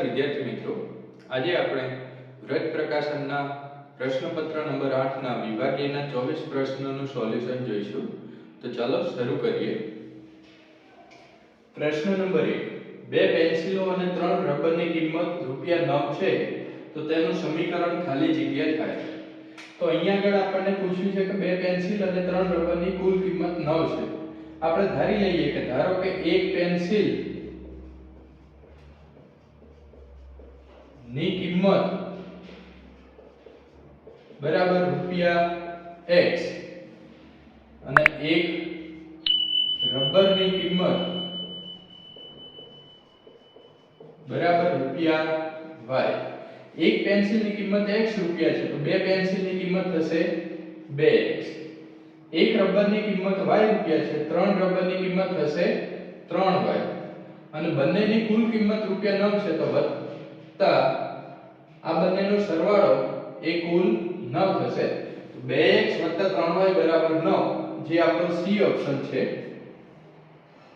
નમસ્કાર વિદ્યાર્થી મિત્રો, આજે આપણે વ્રત પ્રકાશનના પ્રશ્નપત્ર નંબર 8 ના વિભાગીયના 24 પ્રશ્નોનું સોલ્યુશન જોઈશું. તો ચાલો શરૂ કરીએ. પ્રશ્ન નંબર 1. બે પેન્સિલો અને 3 રબરની કિંમત ₹9 છે, તો તેનું સમીકરણ ખાલી જગ્યા થાય. તો અહીંયા આગળ આપણને પૂછ્યું છે કે બે પેન્સિલ અને 3 રબરની કુલ કિંમત 9 છે. આપણે ધારી લઈએ કે ધારો કે એક પેન્સિલ ની કિંમત બરાબર ₹x અને એક રબરની કિંમત બરાબર ₹y. એક પેન્સિલની કિંમત x રૂપિયા છે, તો બે પેન્સિલની કિંમત થશે 2x. એક રબરની કિંમત y રૂપિયા છે, 3 રબરની કિંમત થશે 3y. અને બંનેની કુલ કિંમત ₹9 છે, તો આ બંનેનો સરવાળો એ કુલ 9 થશે. તો 2x 3y બરાબર 9, જે આપણો સી ઓપ્શન છે.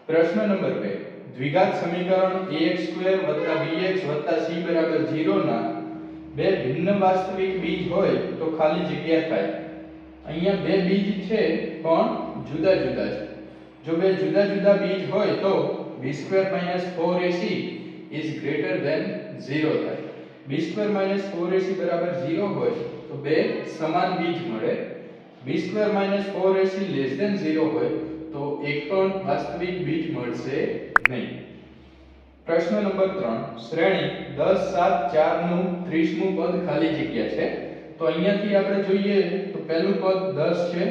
પ્રશ્ન નંબર 2. દ્વિઘાત સમીકરણ ax² bx c બરાબર 0 ના બે ભિન્ન વાસ્તવિક બીજ હોય તો ખાલી જગ્યા થાય. અહીંયા બે બીજ છે પણ જુદા જુદા છે. જો બે જુદા જુદા બીજ હોય તો b² - 4ac is greater than 0 થાય. b² - 4ac બરાબર 0 હોય તો બે સમાન બીજ મળે. b² - 4ac less than 0 હોય તો એક પણ વાસ્તવિક બીજ મળશે નહીં. પ્રશ્ન નંબર 3. શ્રેણી 10 7 4 નું 30મું પદ ખાલી જગ્યા છે. તો અહીંયાથી આપણે જોઈએ તો પહેલું પદ 10 છે,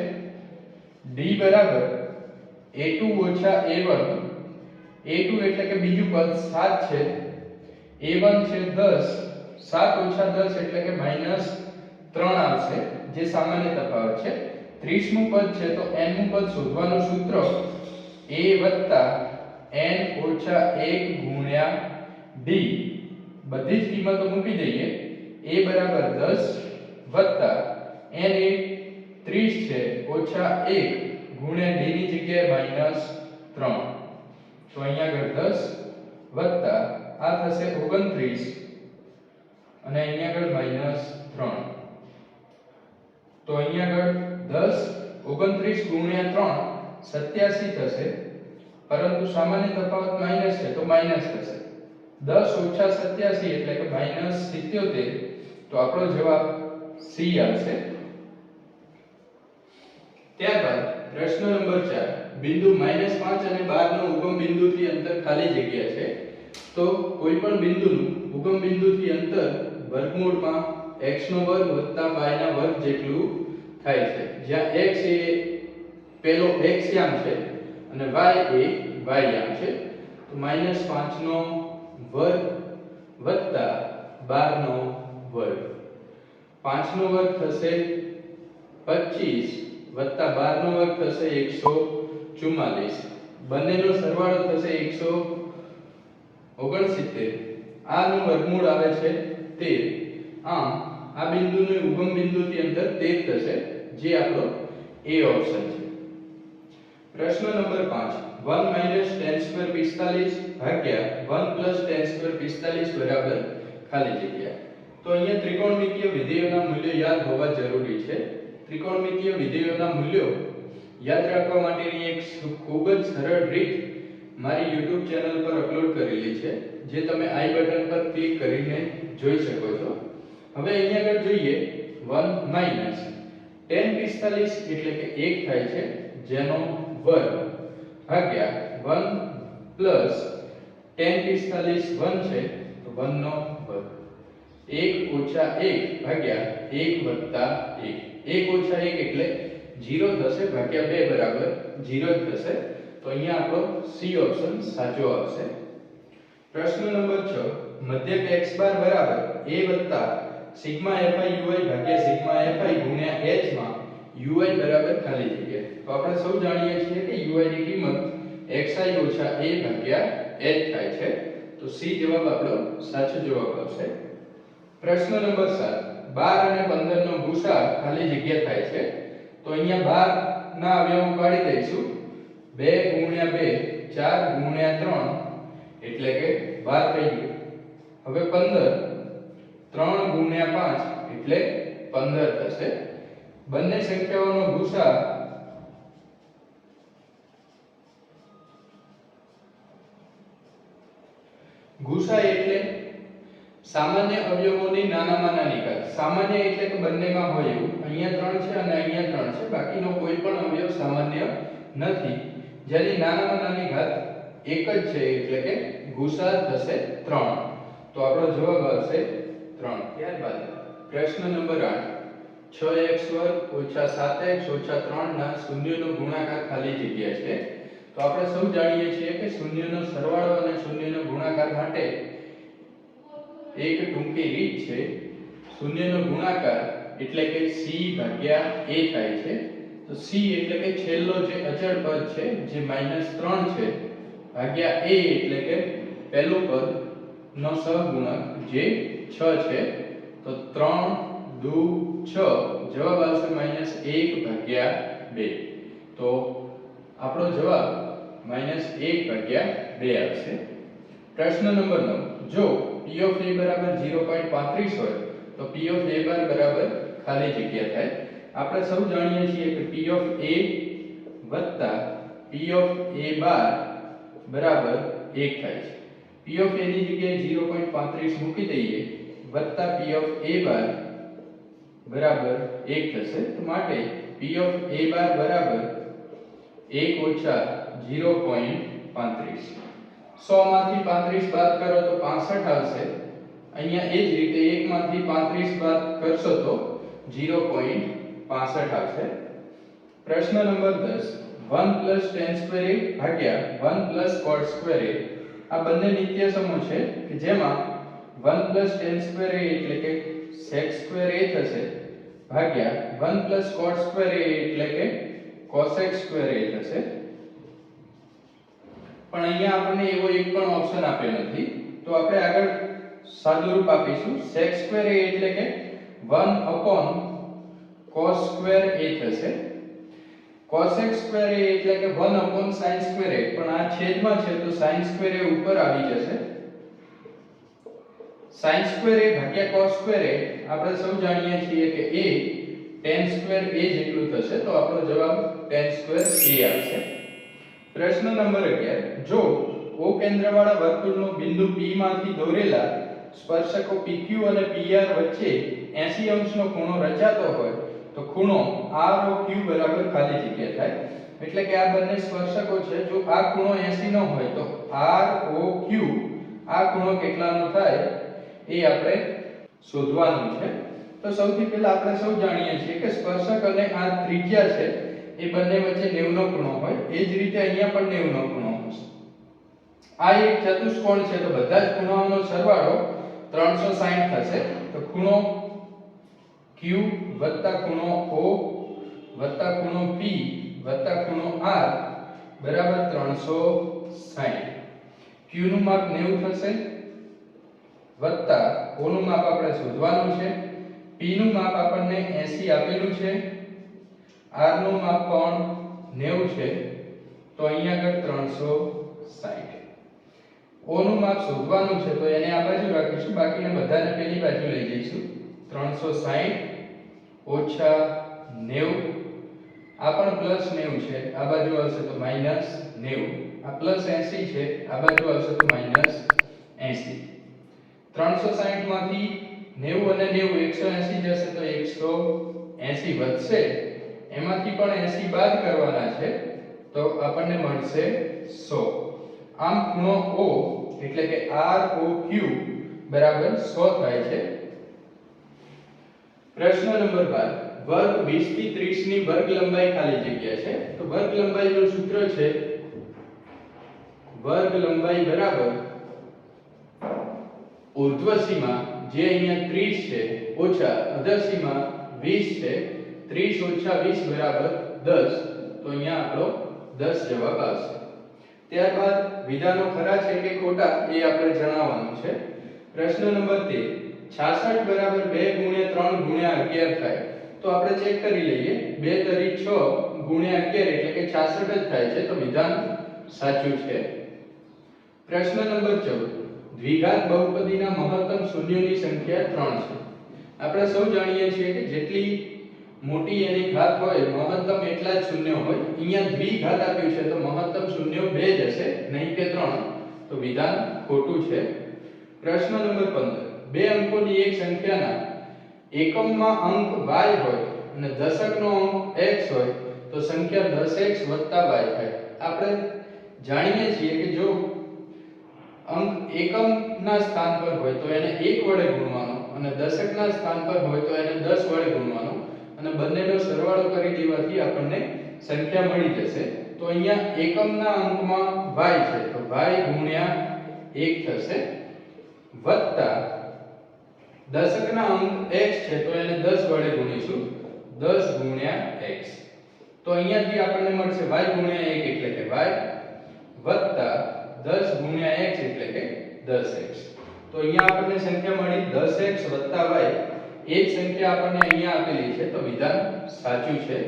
d બરાબર a2 - a1. a2 એટલે કે બીજું પદ 7 છે, a1 છે 10, 7 - 10 એટલે કે -3 આવશે, જે સામાન્ય તફાવત છે. 30મું પદ છે, તો n મું પદ શોધવાનું સૂત્ર a n - 1 ગુણ્યા d. બધી જ કિંમતો મૂકી દઈએ. a બરાબર 10 વત્તા n એ 30 છે ઓછા 1 ગુણ્યા d ની જગ્યાએ -3. તો અહીંયા આગળ 10 વત્તા આ થશે 29 અને અહીંયા આગળ -3. તો અહીંયા આગળ 10 29 ગુણ્યા 3 87 થશે, પરંતુ સામાન્ય તફાવત માઈનસ છે તો માઈનસ થશે. 10 ઓછા 87 એટલે કે -77. તો આપણો જવાબ સી આવશે. ત્યારબાદ પ્રશ્ન નંબર 4. બિંદુ -5 અને 12 નો ઉગમ બિંદુથી અંતર ખાલી જગ્યા છે. તો કોઈ પણ બિંદુનું ઉગમ બિંદુથી અંતર વર્ગમૂળમાં x² + y² જેટલું થાય છે, જ્યાં x એ પેલો x યામ છે અને y એ y યામ છે. તો -5 નો વર્ગ વત્તા 12 નો વર્ગ. 5 નો વર્ગ થશે 25 વત્તા 12 નો વર્ગ થશે 144. બંનેનો સરવાળો થશે 169. આનું વર્ગમૂળ આવે છે 13. આમ આ બિંદુનું ઉગમ બિંદુથી અંતર 13 થશે, જે આપણો એ ઓપ્શન છે. પ્રશ્ન નંબર 5. 1 - tan² 45 ભાગ્યા 1 + tan² 45 બરાબર ખાલી જગ્યા. તો અહીંયા ત્રિકોણમિતીય વિધેયોના મૂલ્યો યાદ હોવા જરૂરી છે. ત્રિકોણમિતીય વિધેયોના મૂલ્યો યાદ રાખવા માટેની એક ખૂબ જ સરળ રીત મારી YouTube ચેનલ પર અપલોડ કરેલી છે, જે તમે આઈ બટન પર ક્લિક કરીને જોઈ શકો છો. હવે અહીંયા આગળ જોઈએ 1 - tan 45 એટલે કે 1 થાય છે, જેનો વર્ગ ભાગ્યા 1 + tan 45 1 છે, તો 1 નો વર્ગ. 1 - 1 ભાગ્યા 1 + 1. 1 - 1 એટલે 0 થશે, ભાગ્યા 2 બરાબર 0 જ થશે. તો અહીંયા આપણો સી ઓપ્શન સાચો આવશે. પ્રશ્ન નંબર 6. મધ્યક x બાર બરાબર a વત્તા સિગ્મા fi ui ભાગ્યા સિગ્મા fi ગુણ્યા h માં ui બરાબર ખાલી જગ્યા. તો આપણે સૌ જાણીએ છીએ કે ui ની કિંમત xi - a ભાગ્યા h થાય છે. તો સી જવાબ આપણો સાચો જવાબ આવશે. પ્રશ્ન નંબર 7. 12 અને 15 નો ગુસા ખાલી જગ્યા થાય છે. તો અહીંયા 12 ના અવયવો કાઢી દઈશું. 2 * 2 4 * 3 એટલે કે 12 થઈ ગયું. હવે 15 3 ગુણ્યા 5 એટલે 15 થશે. બંને સંખ્યાઓનો ગુસા એટલે સામાન્ય અવયવોની નાનામાં નાની ઘાત. સામાન્ય એટલે કે બંનેમાં હોય એવું. અહીંયા 3 છે અને અહીંયા 3 છે, બાકીનો કોઈ પણ અવયવ સામાન્ય નથી, જેની નાનામાં નાની ઘાત એક જ છે, એટલે કે ગુસા થશે 3. તો આપણો જવાબ આવશે 3. ત્યારબાદ પ્રશ્ન નંબર 8, 6x² - 7x - 3 ના શૂન્યનો ગુણાકાર ખાલી જગ્યા છે. તો આપણે સૌ જાણીએ છીએ કે શૂન્યનો સરવાળો અને શૂન્યનો ગુણાકાર માટે એક ટૂંકી રીત છે. શૂન્યનો ગુણાકાર એટલે કે c ભાગ્યા a થાય છે. તો c એટલે કે છેલ્લો જે અચળ પદ છે, જે -3 છે, ભાગ્યા a એટલે કે પહેલું પદ નો સહગુણક જે 6 છે. તો 3 2 6 જવાબ આવશે -1/2. તો આપણો જવાબ -1/2 આવશે. પ્રશ્ન નંબર 9, જો p of a બરાબર 0.35 હોય તો p of a બાર બરાબર ખાલી જગ્યા થાય. આપણે સૌ જાણીએ છીએ કે p of a વત્તા p of a બાર બરાબર 1 થાય છે. p of a ની જગ્યાએ 0.35 મૂકી દઈએ વત્તા p of a બાર બરાબર 1 થશે. તો માટે p of a બાર બરાબર 1 ઓછા 0.35. 100 માંથી 35 બાદ કરો તો 65 આવશે. અહીંયા એ જ રીતે 1 માંથી 35 બાદ કરશો તો 0.65 આવશે. પ્રશ્ન નંબર 10, 1 + tan² ભાગ્યા 1 + cot² આ બંને નિત્યસમો છે કે જેમાં 1 + tan² એટલે કે sec² થશે ભાગ્યા 1 + cot² એટલે કે cosec² થશે. પણ અહીંયા આપણને એવો એક પણ ઓપ્શન આપ્યો નથી, તો આપણે આગળ સાદું રૂપ આપીશું. sec² એટલે કે 1/cos² થશે. cosec² એટલે કે 1/sin², પણ આ છેદમાં છે તો sin² ઉપર આવી જશે. sin² ભાગ્યા cos² આપણે સૌ જાણીએ છીએ કે a tan² જેટલું થશે. તો આપણો જવાબ tan² આવશે. પ્રશ્ન નંબર 11, જો O કેન્દ્રવાળા વર્તુળનો બિંદુ P માંથી દોરેલા સ્પર્શકો PQ અને PR વચ્ચે 80 અંશનો ખૂણો રચાતો હોય તો ખૂણો ROQ બરાબર ખાલી જગ્યા થાય. એટલે કે આ બંને સ્પર્શકો છે, જો આ ખૂણો 80 નો હોય તો ROQ આ ખૂણો કેટલાનો થાય એ આપણે શોધવાનું છે. તો સૌથી પહેલા આપણે સૌ જાણીએ છીએ કે સ્પર્શક અને આ ત્રિજ્યા છે એ બંને વચ્ચે 90 નો ખૂણો હોય. એ જ રીતે અહીંયા પણ 90 નો ખૂણો હશે. આ એક ચતુષ્કોણ છે, તો બધા જ ખૂણાઓનો સરવાળો 360 થશે. તો ખૂણો Q વત્તા ખૂણો O વત્તા ખૂણો P વત્તા ખૂણો R બરાબર 360. Q નું માપ 90 થશે વત્તા O નું માપ આપણે શોધવાનું છે. P નું માપ આપણને 80 આપેલું છે. R નું માપ પણ 90 છે, તો અહીંયા આગળ 360. O નું માપ શોધવાનું છે, તો એને આ બાજુ રાખીશું, બાકીને બધાને પેલી બાજુ લઈ જઈશું. 360 ઓછા 90, આ પણ પ્લસ 90 છે, આ બાજુ આવશે તો માઈનસ 90. આ પ્લસ 80 છે, આ બાજુ આવશે તો માઈનસ 80. 360 માંથી 90 અને 90 180 જશે તો 180 વધશે. એમાંથી પણ 80 બાદ કરવાના છે, તો આપણને મળશે 100. આમ ખૂણો O એટલે કે ROQ બરાબર 100 થાય છે. પ્રશ્ન નંબર 12, વર્ગ 20 થી 30 ની વર્ગ લંબાઈ ખાલી જગ્યા છે. તો વર્ગ લંબાઈનું સૂત્ર છે વર્ગ લંબાઈ બરાબર ઉર્ધ્વ સીમા જે અહીંયા 30 છે ઓછા અધર સીમા 20 છે. 30 ઓછા 20 બરાબર 10. તો અહીંયા આપણો 10 જવાબ આવશે. ત્યારબાદ વિધાનો ખરા છે કે ખોટા એ આપણે જણાવવાનું છે. પ્રશ્ન નંબર 13, 66 બરાબર 2 ગુણ્યા 3 ગુણ્યા 11 થાય. તો આપણે ચેક કરી લઈએ. 2 તરી 6 ગુણ્યા 11 એટલે કે 66 જ થાય છે, તો વિધાન સાચું છે. પ્રશ્ન નંબર 14, દ્વિઘાત બહુપદીના મહત્તમ શૂન્યોની સંખ્યા 3 છે. આપણે સૌ જાણીએ છીએ કે જેટલી મોટી એની ઘાત હોય મહત્તમ એટલા જ શૂન્ય હોય. અહીંયા દ્વિઘાત આપ્યું છે તો મહત્તમ શૂન્યો 2 જ હશે, નહીં કે 3. તો વિધાન ખોટું છે. પ્રશ્ન નંબર 15. બે અંકોની એક સંખ્યાના એકમમાં અંક y હોય અને દશકનો અંક x હોય તો સંખ્યા 10x y થાય. આપણે જાણીએ છીએ કે જો અંક એકમના સ્થાન પર હોય તો એને 1 વડે ગુણવાનો અને દશકના સ્થાન પર હોય તો એને 10 વડે ગુણવાનો અને બંનેનો સરવાળો કરી દેવાથી આપણને સંખ્યા મળી જશે. તો અહીંયા એકમના અંકમાં y છે તો y ગુણ્યા 1 થશે વત્તા દશકના અંક x છે તો એને 10 વડે ગુણીશું 10 ગુણ્યા x. તો અહીંયાથી આપણને મળશે y ગુણ્યા 1 એટલે કે y વત્તા 10 ગુણ્યા x એટલે કે 10x. તો અહીંયા આપણને સંખ્યા મળી 10x વત્તા y. એ જ સંખ્યા આપણને અહીંયા આપેલી છે તો વિધાન સાચું છે.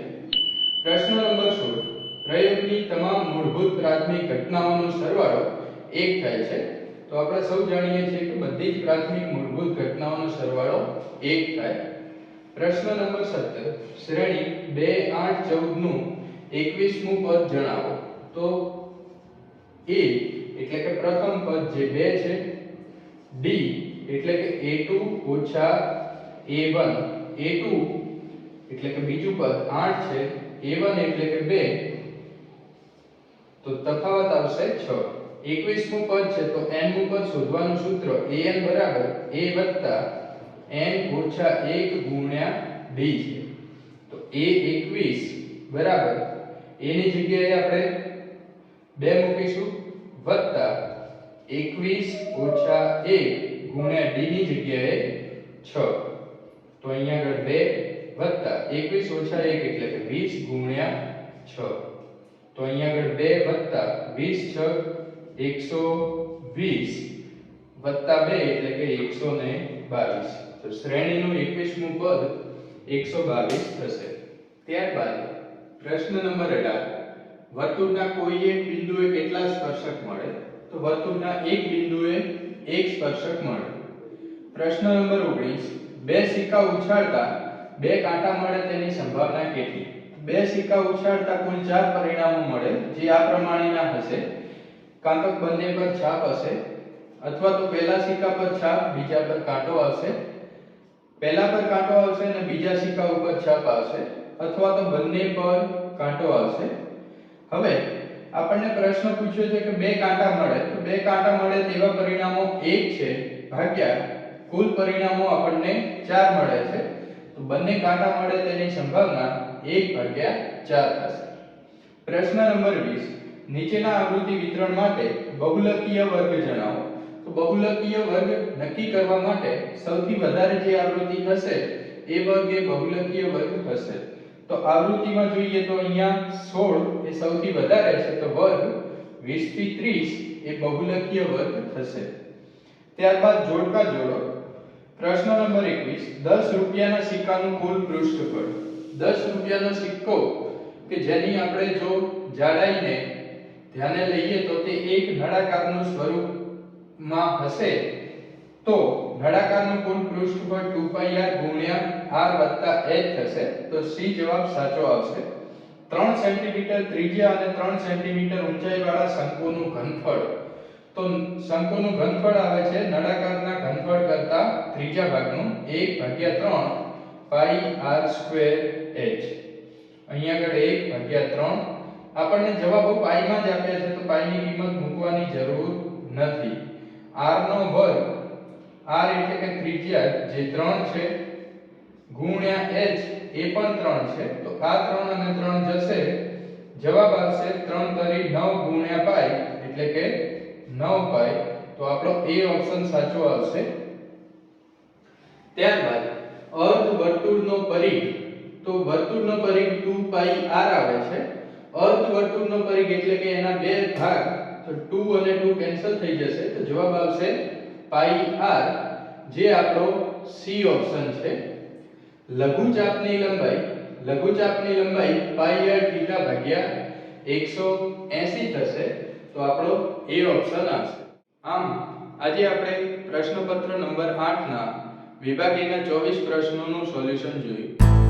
પ્રશ્ન નંબર 16. પ્રયોગની તમામ મૂળભૂત પ્રાથમિક ઘટનાઓનો સરવાળો 1 થાય છે. તો આપણે સૌ જાણીએ છીએ કે બધી જ પ્રાથમિક મૂળભૂત ઘટનાઓનો સરવાળો 1 થાય. પ્રશ્ન નંબર 17. શ્રેણી 2 8 14 નું 21મું પદ જણાવો. તો a એટલે કે પ્રથમ પદ જે 2 છે, d એટલે કે a2 ઓછા a1, a2 એટલે કે બીજું પદ 8 છે, a1 એટલે કે 2, તો તફાવત આવશે 6. 21મું પદ છે તો n મું પદ શોધવાનું સૂત્ર an બરાબર a વત્તા n ઓછા 1 ગુણ્યા d છે. તો a 21 બરાબર a ની જગ્યાએ આપણે 2 મૂકીશું વત્તા 21 ઓછા 1 ગુણ્યા d ની જગ્યાએ 6. તો અહીંયા આગળ 2 વત્તા 21 ઓછા 1 એટલે કે 20 ગુણ્યા 6. તો અહીંયા આગળ 2 વત્તા 20 6 120 વત્તા 2 એટલે કે 122. તો શ્રેણીનું 21મું પદ 122 થશે. ત્યારબાદ પ્રશ્ન નંબર 18. વર્તુળના કોઈ એક બિંદુએ કેટલા સ્પર્શક મળે? તો વર્તુળના એક બિંદુએ એક સ્પર્શક મળે. પ્રશ્ન નંબર 19. બે સિક્કા ઉછાળતા બે કાંટા મળે તેની સંભાવના કેટલી? બે સિક્કા ઉછાળતા કુલ 4 પરિણામો મળે જે આ પ્રમાણેના હશે. કાં તો બંને પર છાપ હશે અથવા તો પહેલા સિક્કા પર છાપ બીજા પર કાંટો આવશે, પહેલા પર કાંટો આવશે અને બીજા સિક્કા ઉપર છાપ આવશે, અથવા તો બંને પર કાંટો આવશે. હવે આપણને પ્રશ્ન પૂછ્યો છે કે બે કાંટા મળે તો બે કાંટા મળે તેવા પરિણામો 1 છે ભાગ્યા કુલ પરિણામો આપણને 4 મળે છે. તો બંને કાંટા મળે તેની સંભાવના 1/4 થશે. પ્રશ્ન નંબર 20. નીચેના આવૃત્તિ વિતરણ માટે બહુલકીય વર્ગ જણાવો. તો બહુલકીય વર્ગ નક્કી કરવા માટે સૌથી વધારે જે આવૃત્તિ હશે એ વર્ગ એ બહુલકીય વર્ગ હશે. તો આવૃત્તિમાં જોઈએ તો અહીંયા 16 એ સૌથી વધારે છે તો વર્ગ 20 થી 30 એ બહુલકીય વર્ગ થશે. ત્યારબાદ જોડકા જોડો. પ્રશ્ન નંબર 21. 10 રૂપિયાના સિક્કાનું કુલ પૃષ્ઠફળ. 10 રૂપિયાનો સિક્કો કે જેની આપણે જો જાડાઈને ધ્યાને લઈએ તો તે એક નળાકારનું સ્વરૂપમાં હશે તો નળાકારનું કુલ પૃષ્ઠફળ 2πr ગુણ્યા r વત્તા h થશે. તો C જવાબ સાચો આવશે. 3 સેન્ટીમીટર ત્રિજ્યા અને 3 સેન્ટીમીટર ઊંચાઈવાળા શંકુનું ઘનફળ. તો શંકુનું ઘનફળ આવે છે નળાકારના ઘનફળ કરતા ત્રીજા ભાગનું 1/3 પાઈ r² h. અહીંયા આગળ 1/3 આપણને જવાબો પાઈમાં જ આપ્યા છે તો પાઈની કિંમત મૂકવાની જરૂર નથી. r નો વર્ગ, r એટલે કે ત્રિજ્યા જે 3 છે ગુણ્યા h એ પણ 3 છે તો આ 3 અને 3 જશે, જવાબ આવશે 3 તરી 9 ગુણ્યા પાઈ એટલે કે 9 પાઈ. તો આપણો એ ઓપ્શન સાચો આવશે. ત્યારબાદ અર્ધ વર્તુળનો પરિઘ. તો વર્તુળનો પરિઘ 2πr આવે છે. અર્ધ વર્તુળનો પરિઘ એટલે કે એના બે ભાગ તો 2 અને 2 કેન્સલ થઈ જશે તો જવાબ આવશે પાઈ r જે આપણો C ઓપ્શન છે. લઘુચાપની લંબાઈ પાઈ r થીટા ભાગ્યા 180 થશે તો આપણો એ ઓપ્શન આવશે. આમ આજે આપણે પ્રશ્નપત્ર નંબર 8 ના વિભાગ A ના 24 પ્રશ્નોનું સોલ્યુશન જોયું.